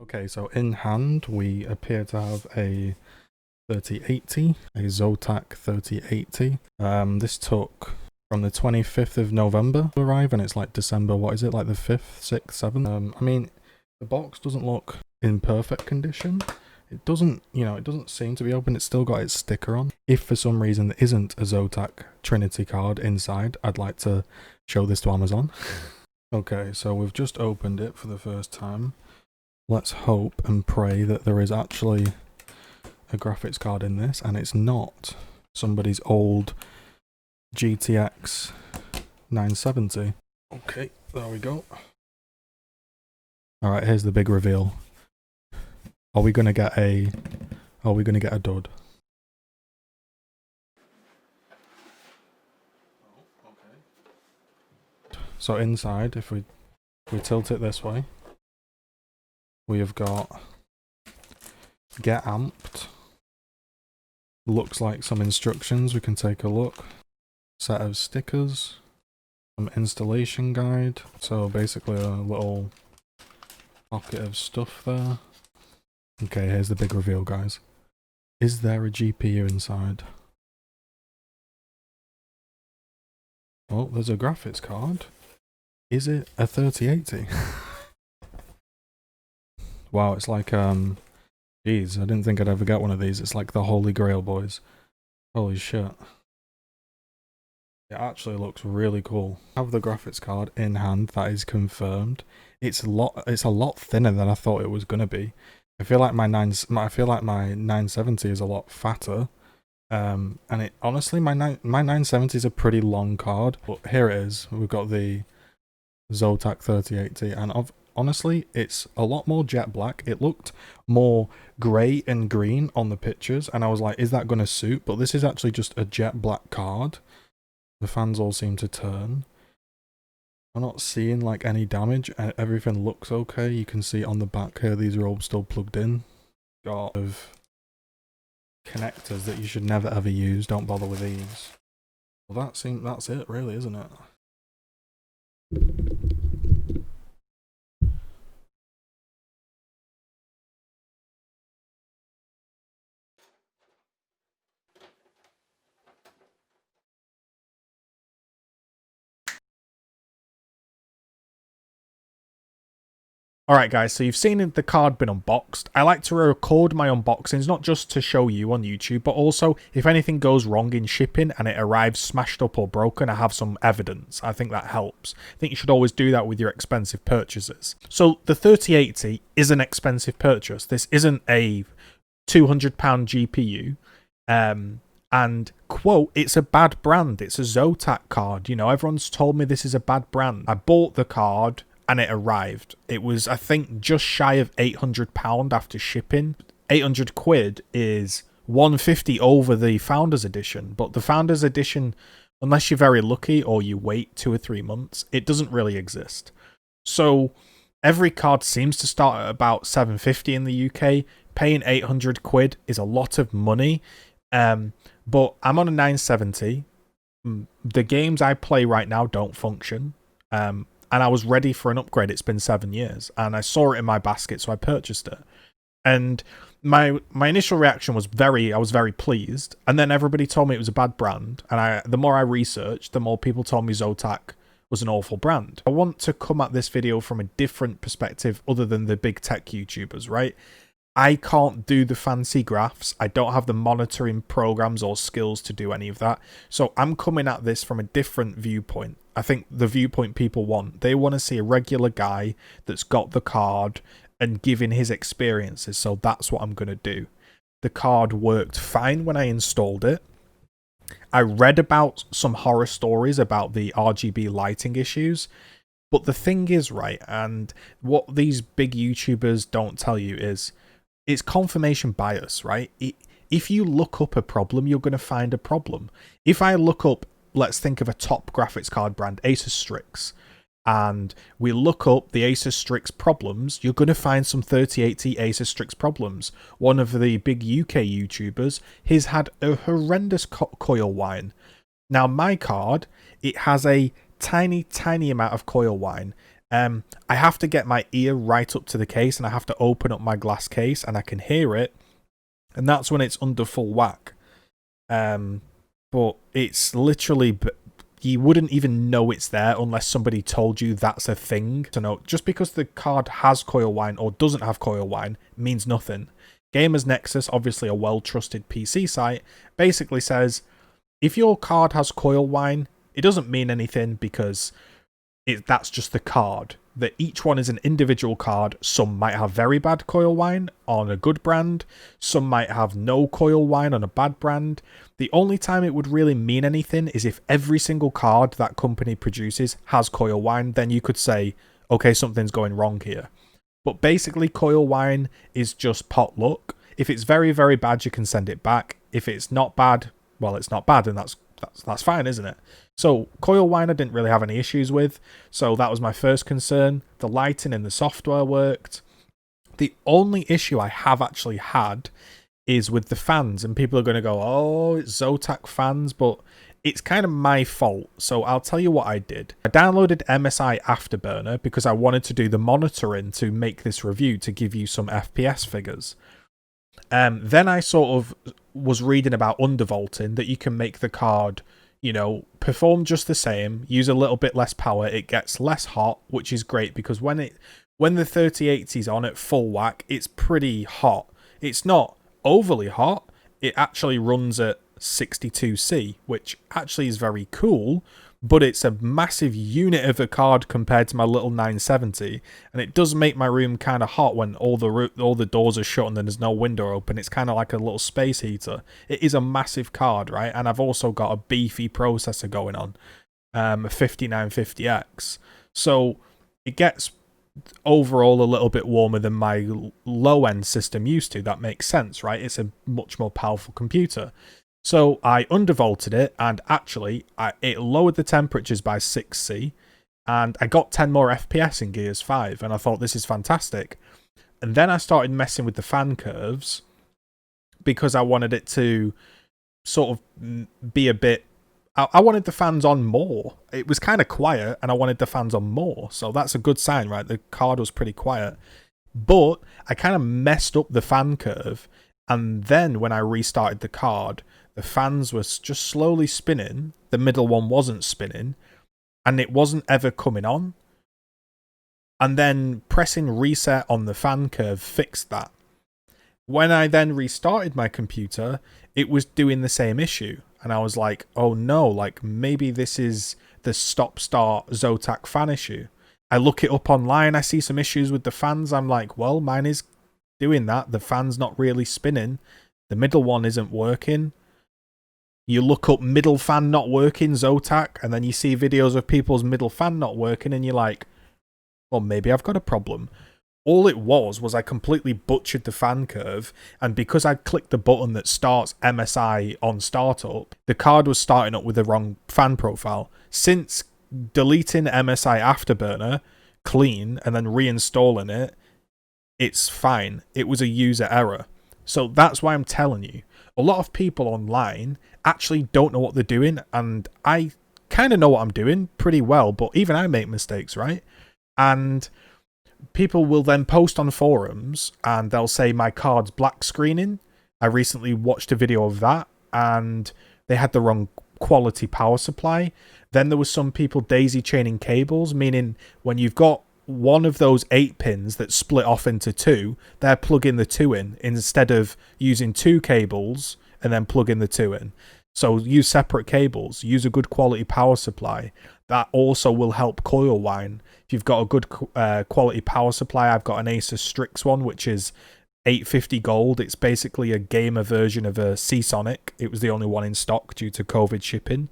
Okay, so in hand we appear to have a 3080, a Zotac 3080. This took from the 25th of November to arrive, and it's like December, what is it, like the 5th, 6th, 7th? I mean, the box doesn't look in perfect condition. It doesn't, it doesn't seem to be open. It's still got its sticker on. If for some reason there isn't a Zotac Trinity card inside, I'd like to show this to Amazon. Okay, so we've just opened it for the first time. Let's hope and pray that there is actually a graphics card in this, and it's not somebody's old GTX 970. Okay, there we go. Alright, here's the big reveal. Are we gonna get a dud? So inside, if we tilt it this way, we have got get amped. Looks like some instructions, we can take a look. Set of stickers, some installation guide, so basically a little pocket of stuff there. Okay, here's the big reveal, guys. Is there a GPU inside? Oh, there's a graphics card. Is it a 3080? Wow, it's like, jeez, I didn't think I'd ever get one of these. It's like the holy grail, boys. Holy shit. It actually looks really cool. I have the graphics card in hand, that is confirmed. It's a lot thinner than I thought it was gonna be. I feel like my 970 is a lot fatter. And it honestly, my 970 is a pretty long card. But here it is. We've got the Zotac 3080, and honestly, it's a lot more jet black. It looked more grey and green on the pictures, and I was like, is that going to suit? But this is actually just a jet black card. The fans all seem to turn. I'm not seeing like any damage. Everything looks okay. You can see on the back here, these are all still plugged in. Got of connectors that you should never ever use. Don't bother with these. Well, that's it really, isn't it? Alright guys, so you've seen the card been unboxed. I like to record my unboxings, not just to show you on YouTube, but also if anything goes wrong in shipping and it arrives smashed up or broken, I have some evidence. I think that helps. I think you should always do that with your expensive purchases. So the 3080 is an expensive purchase. This isn't a £200 GPU. And quote, it's a bad brand. It's a Zotac card. You know, everyone's told me this is a bad brand. I bought the card and it arrived. It was, I think, just shy of £800 after shipping. 800 quid is 150 over the Founders Edition, but the Founders Edition, unless you're very lucky or you wait 2 or 3 months, it doesn't really exist. So every card seems to start at about 750 in the UK. Paying 800 quid is a lot of money, but I'm on a 970. The games I play right now don't function. And I was ready for an upgrade. It's been 7 years, and I saw it in my basket, so I purchased it. And my initial reaction was I was very pleased. And then everybody told me it was a bad brand, and the more I researched, the more people told me Zotac was an awful brand. I want to come at this video from a different perspective other than the big tech YouTubers, right? I can't do the fancy graphs. I don't have the monitoring programs or skills to do any of that. So I'm coming at this from a different viewpoint. I think the viewpoint people want. They want to see a regular guy that's got the card and giving his experiences. So that's what I'm going to do. The card worked fine when I installed it. I read about some horror stories about the RGB lighting issues. But the thing is, right, and what these big YouTubers don't tell you is, it's confirmation bias, right? If you look up a problem, you're going to find a problem. If I look up, let's think of a top graphics card brand, Asus Strix, and we look up the Asus Strix problems, you're going to find some 3080 Asus Strix problems. One of the big UK YouTubers, he's had a horrendous coil whine. Now, my card, it has a tiny amount of coil whine, I have to get my ear right up to the case, and I have to open up my glass case, and I can hear it, and that's when it's under full whack. But it's literally, you wouldn't even know it's there unless somebody told you that's a thing. So no, just because the card has coil whine or doesn't have coil whine means nothing. Gamers Nexus, obviously a well-trusted PC site, basically says if your card has coil whine, it doesn't mean anything because that's just the card. That each one is an individual card. Some might have very bad coil whine on a good brand. Some might have no coil whine on a bad brand. The only time it would really mean anything is if every single card that company produces has coil whine. Then you could say, okay, something's going wrong here. But basically, coil whine is just pot luck. If it's very, very bad, you can send it back. If it's not bad, well, it's not bad, and that's fine, isn't it? So coil whine I didn't really have any issues with, so that was my first concern. The lighting and the software worked. The only issue I have actually had is with the fans, and people are going to go, oh, it's Zotac fans, but it's kind of my fault. So I'll tell you what I did. I downloaded MSI Afterburner because I wanted to do the monitoring to make this review to give you some FPS figures. Then I sort of was reading about undervolting, that you can make the card, you know, perform just the same, use a little bit less power, it gets less hot, which is great because when the 3080 is on at full whack, it's pretty hot. It's not overly hot. It actually runs at 62C, which actually is very cool, but it's a massive unit of a card compared to my little 970, and it does make my room kind of hot when all the doors are shut and there's no window open. It's kind of like a little space heater. It is a massive card, right? And I've also got a beefy processor going on, a 5950X, so it gets overall a little bit warmer than my low-end system used to. That makes sense, right? It's a much more powerful computer. So I undervolted it, and actually it lowered the temperatures by 6C, and I got 10 more FPS in Gears 5, and I thought this is fantastic. And then I started messing with the fan curves because I wanted it to sort of be a bit... I wanted the fans on more. It was kind of quiet, and I wanted the fans on more, so that's a good sign, right? The card was pretty quiet. But I kind of messed up the fan curve, and then when I restarted the card, the fans were just slowly spinning, the middle one wasn't spinning, and it wasn't ever coming on. And then pressing reset on the fan curve fixed that. When I then restarted my computer, it was doing the same issue. And I was like, oh no, like maybe this is the stop-start Zotac fan issue. I look it up online, I see some issues with the fans. I'm like, well, mine is doing that. The fan's not really spinning. The middle one isn't working. You look up middle fan not working, Zotac, and then you see videos of people's middle fan not working, and you're like, well, maybe I've got a problem. All it was I completely butchered the fan curve, and because I clicked the button that starts MSI on startup, the card was starting up with the wrong fan profile. Since deleting MSI Afterburner clean and then reinstalling it, it's fine. It was a user error. So that's why I'm telling you. A lot of people online actually don't know what they're doing, and I kind of know what I'm doing pretty well, but even I make mistakes, right? And people will then post on forums and they'll say my card's black screening. I recently watched a video of that, and they had the wrong quality power supply. Then there was some people daisy chaining cables, meaning when you've got one of those 8 pins that split off into 2, they're plugging the 2 in instead of using 2 cables and then plugging the 2 in. So use separate cables, use a good quality power supply. That also will help coil whine. If you've got a good quality power supply, I've got an Asus Strix one, which is 850 gold. It's basically a gamer version of a Seasonic. It was the only one in stock due to COVID shipping.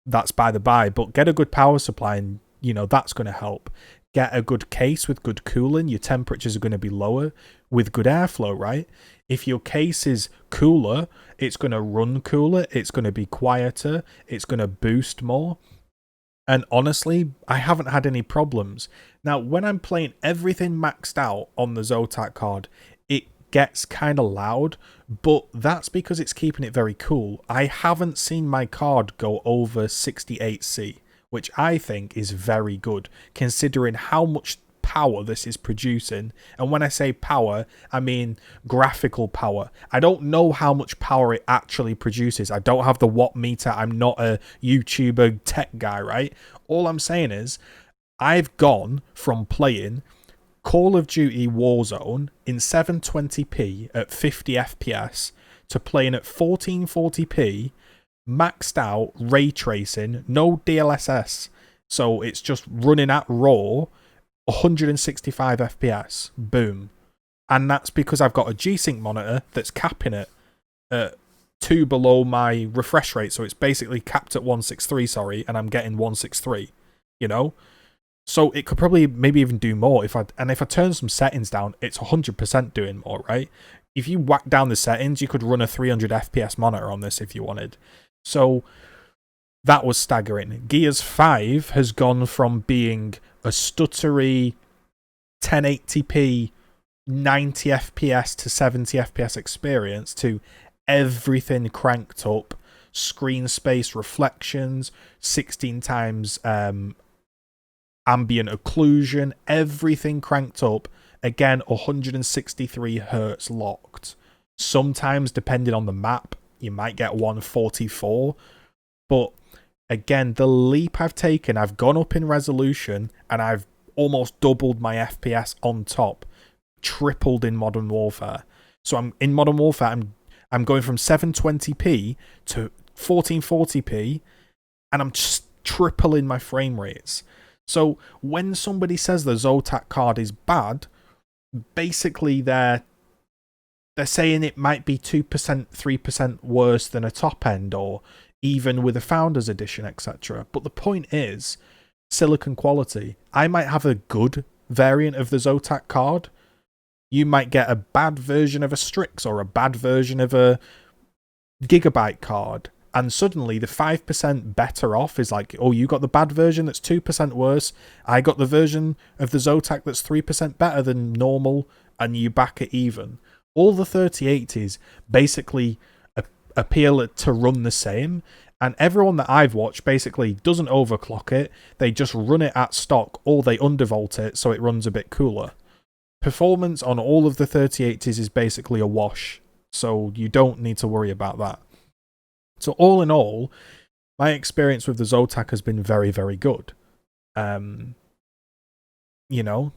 That's by the by, but get a good power supply and that's going to help. Get a good case with good cooling. Your temperatures are going to be lower with good airflow, right? If your case is cooler, it's going to run cooler. It's going to be quieter. It's going to boost more. And honestly, I haven't had any problems. Now, when I'm playing everything maxed out on the Zotac card, it gets kind of loud, but that's because it's keeping it very cool. I haven't seen my card go over 68C. which I think is very good considering how much power this is producing. And when I say power, I mean graphical power. I don't know how much power it actually produces. I don't have the watt meter. I'm not a YouTuber tech guy, right? All I'm saying is I've gone from playing Call of Duty Warzone in 720p at 50 FPS to playing at 1440p, maxed out ray tracing, no DLSS. So it's just running at raw 165 FPS. Boom. And that's because I've got a G-Sync monitor that's capping it at 2 below my refresh rate. So it's basically capped at 163, sorry, and I'm getting 163, you know? So it could probably maybe even do more if I turn some settings down, it's 100% doing more, right? If you whack down the settings, you could run a 300 FPS monitor on this if you wanted. So that was staggering. Gears 5 has gone from being a stuttery 1080p 90 FPS to 70 FPS experience to everything cranked up, screen space reflections, 16 times ambient occlusion, everything cranked up. Again, 163 hertz locked. Sometimes, depending on the map, you might get 144. But again, the leap I've taken, I've gone up in resolution and I've almost doubled my FPS on top, tripled in Modern Warfare. So I'm in Modern Warfare, I'm going from 720p to 1440p, and I'm just tripling my frame rates. So when somebody says the Zotac card is bad, basically they're saying it might be 2%, 3% worse than a top end, or even with a Founders Edition, etc. But the point is, silicon quality. I might have a good variant of the Zotac card. You might get a bad version of a Strix or a bad version of a Gigabyte card. And suddenly the 5% better off is like, oh, you got the bad version that's 2% worse. I got the version of the Zotac that's 3% better than normal, and you back it even. All the 3080s basically appeal to run the same, and everyone that I've watched basically doesn't overclock it. They just run it at stock, or they undervolt it so it runs a bit cooler. Performance on all of the 3080s is basically a wash, so you don't need to worry about that. So all in all, my experience with the Zotac has been very, very good. You know,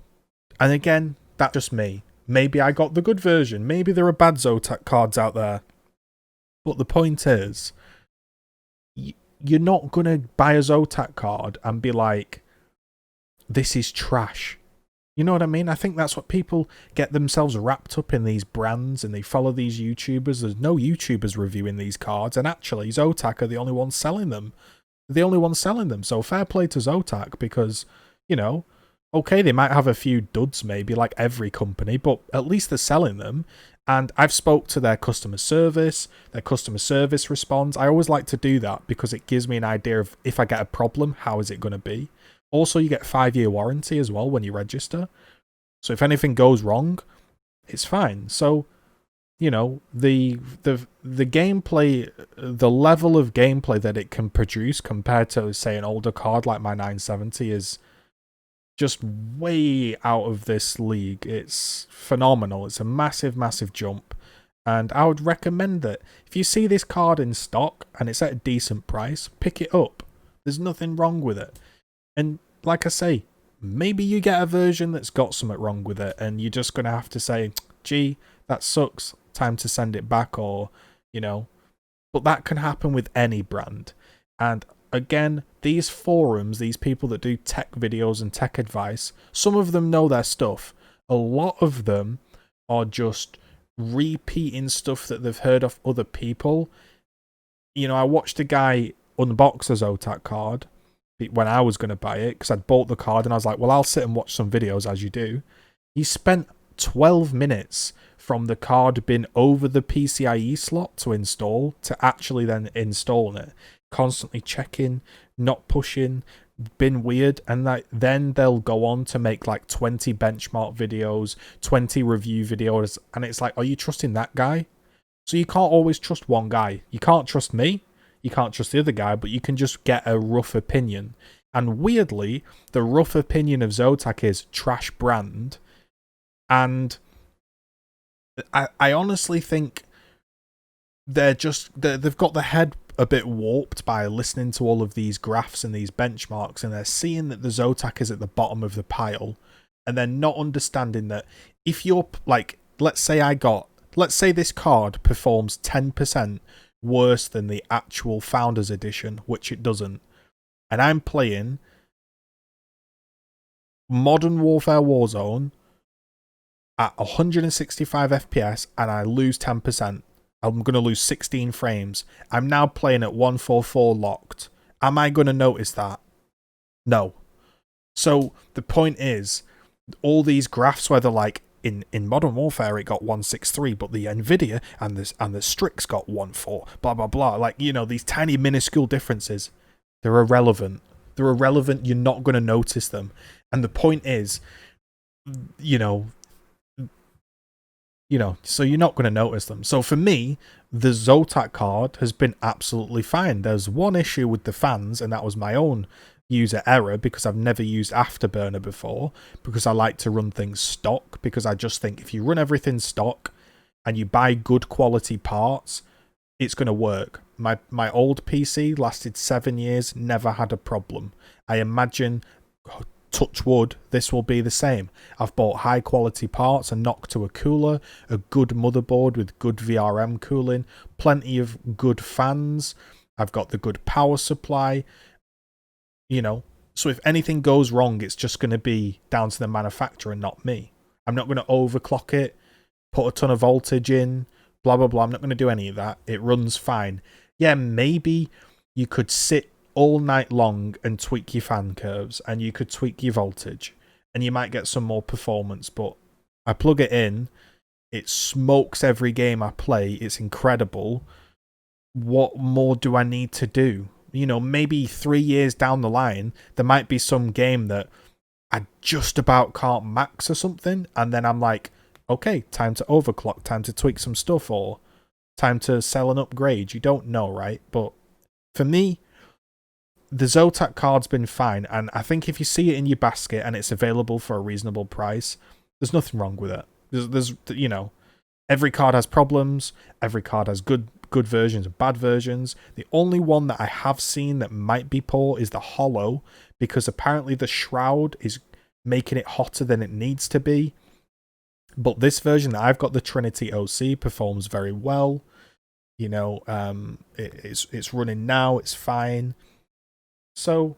and again, that's just me. Maybe I got the good version. Maybe there are bad Zotac cards out there. But the point is, you're not going to buy a Zotac card and be like, this is trash. You know what I mean? I think that's what people get themselves wrapped up in, these brands, and they follow these YouTubers. There's no YouTubers reviewing these cards, and actually Zotac are the only ones selling them. They're the only ones selling them, so fair play to Zotac, because, you know, okay, they might have a few duds maybe, like every company, but at least they're selling them. And I've spoke to their customer service responds. I always like to do that because it gives me an idea of, if I get a problem, how is it going to be? Also, you get 5-year warranty as well when you register. So if anything goes wrong, it's fine. So, you know, the gameplay, the level of gameplay that it can produce compared to, say, an older card like my 970 is just way out of this league. It's phenomenal. It's a massive, massive jump. And I would recommend that if you see this card in stock and it's at a decent price, pick it up. There's nothing wrong with it. And like I say, maybe you get a version that's got something wrong with it and you're just going to have to say, gee, that sucks, time to send it back, or, you know. But that can happen with any brand. And again, these forums, these people that do tech videos and tech advice, some of them know their stuff. A lot of them are just repeating stuff that they've heard of other people. You know, I watched a guy unbox a Zotac card when I was going to buy it, because I'd bought the card and I was like, well, I'll sit and watch some videos, as you do. He spent 12 minutes from the card being over the PCIe slot to install to actually then installing it, constantly checking, not pushing, been weird. And then they'll go on to make like 20 benchmark videos, 20 review videos, and it's like, are you trusting that guy? So you can't always trust one guy. You can't trust me, you can't trust the other guy, but you can just get a rough opinion. And weirdly, the rough opinion of Zotac is trash brand. And I honestly think they've got the head a bit warped by listening to all of these graphs and these benchmarks, and they're seeing that the Zotac is at the bottom of the pile, and they're not understanding that if you're like, let's say this card performs 10% worse than the actual Founders Edition, which it doesn't, and I'm playing Modern Warfare Warzone at 165 FPS and I lose 10%. I'm going to lose 16 frames. I'm now playing at 144 locked. Am I going to notice that? No. So the point is, all these graphs where they're like, in Modern Warfare it got 163, but the Nvidia and the Strix got 14, blah blah blah. Like, you know, these tiny minuscule differences, they're irrelevant. They're irrelevant. You're not going to notice them. And the point is, you know, so you're not going to notice them. So for me, the Zotac card has been absolutely fine. There's one issue with the fans, and that was my own user error, because I've never used Afterburner before, because I like to run things stock, because I just think if you run everything stock and you buy good quality parts, it's going to work. My old PC lasted 7 years, never had a problem. I imagine, touch wood, this will be the same. I've bought high quality parts, a knock to a cooler, a good motherboard with good VRM cooling, plenty of good fans. I've got the good power supply. You know, so if anything goes wrong, it's just going to be down to the manufacturer, not me. I'm not going to overclock it, put a ton of voltage in, blah, blah, blah. I'm not going to do any of that. It runs fine. Yeah, maybe you could sit all night long and tweak your fan curves, and you could tweak your voltage, and you might get some more performance, but I plug it in, it smokes every game I play, it's incredible. What more do I need to do? You know, maybe 3 years down the line, there might be some game that I just about can't max or something, and then I'm like, okay, time to overclock, time to tweak some stuff, or time to sell an upgrade. You don't know, right? But for me, the Zotac card's been fine, and I think if you see it in your basket and it's available for a reasonable price, there's nothing wrong with it. There's you know, every card has problems, every card has good versions and bad versions. The only one that I have seen that might be poor is the Hollow, because apparently the Shroud is making it hotter than it needs to be. But this version that I've got, the Trinity OC, performs very well. You know, it's running now, it's fine. So,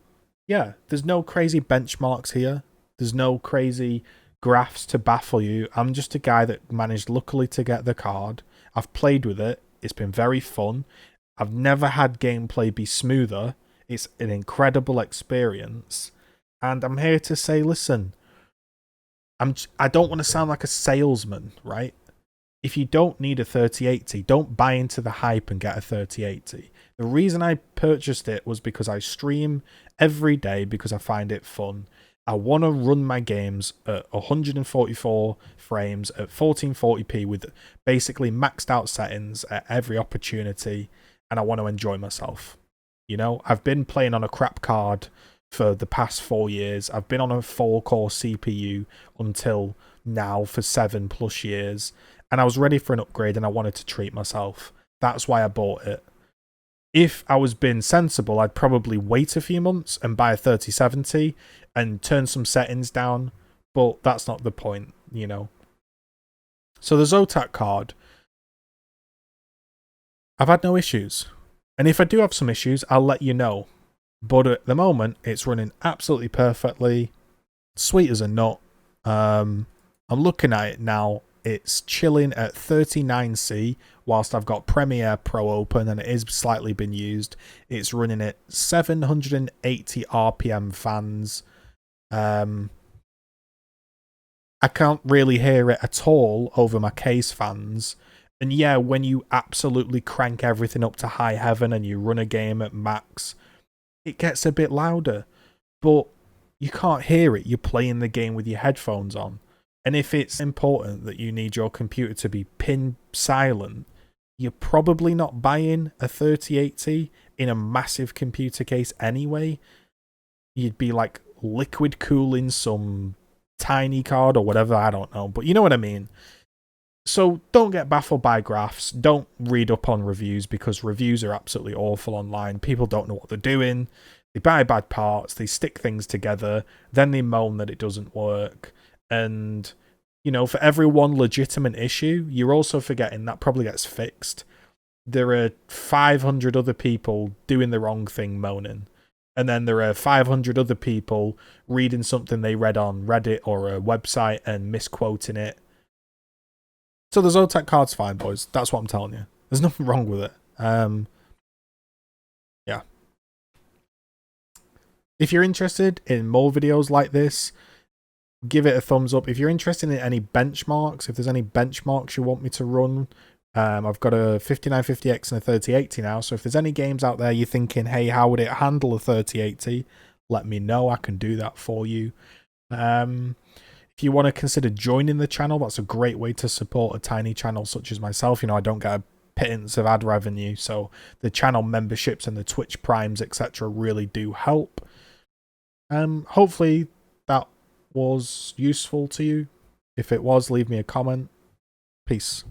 yeah, there's no crazy benchmarks here. There's no crazy graphs to baffle you. I'm just a guy that managed luckily to get the card. I've played with it. It's been very fun. I've never had gameplay be smoother. It's an incredible experience. And I'm here to say, listen, I don't want to sound like a salesman, right? If you don't need a 3080, don't buy into the hype and get a 3080. The reason I purchased it was because I stream every day, because I find it fun. I want to run my games at 144 frames at 1440p with basically maxed out settings at every opportunity, and I want to enjoy myself. You know, I've been playing on a crap card for the past 4 years. I've been on a 4-core CPU until now for 7+ years, and I was ready for an upgrade and I wanted to treat myself. That's why I bought it. If I was being sensible, I'd probably wait a few months and buy a 3070 and turn some settings down, but that's not the point, you know. So the Zotac card, I've had no issues. And if I do have some issues, I'll let you know. But at the moment, it's running absolutely perfectly, sweet as a nut. I'm looking at it now. It's chilling at 39C whilst I've got Premiere Pro open, and it is slightly been used. It's running at 780 RPM fans. I can't really hear it at all over my case fans. And yeah, when you absolutely crank everything up to high heaven and you run a game at max, it gets a bit louder. But you can't hear it. You're playing the game with your headphones on. And if it's important that you need your computer to be pin silent, you're probably not buying a 3080 in a massive computer case anyway. you'd be like liquid cooling some tiny card or whatever, I don't know, but you know what I mean. So don't get baffled by graphs. Don't read up on reviews, because reviews are absolutely awful online. People don't know what they're doing. They buy bad parts, they stick things together, then they moan that it doesn't work. And, you know, for every one legitimate issue, you're also forgetting that probably gets fixed. There are 500 other people doing the wrong thing moaning. And then there are 500 other people reading something they read on Reddit or a website and misquoting it. So the Zotac card's fine, boys. That's what I'm telling you. There's nothing wrong with it. Yeah. If you're interested in more videos like this, give it a thumbs up. If you're interested in any benchmarks, if there's any benchmarks you want me to run, I've got a 5950X and a 3080 now. So if there's any games out there you're thinking, hey, how would it handle a 3080? Let me know. I can do that for you. If you want to consider joining the channel, that's a great way to support a tiny channel such as myself. You know, I don't get a pittance of ad revenue, so the channel memberships and the Twitch primes, etc., really do help. Hopefully that was useful to you. If it was, leave me a comment. Peace.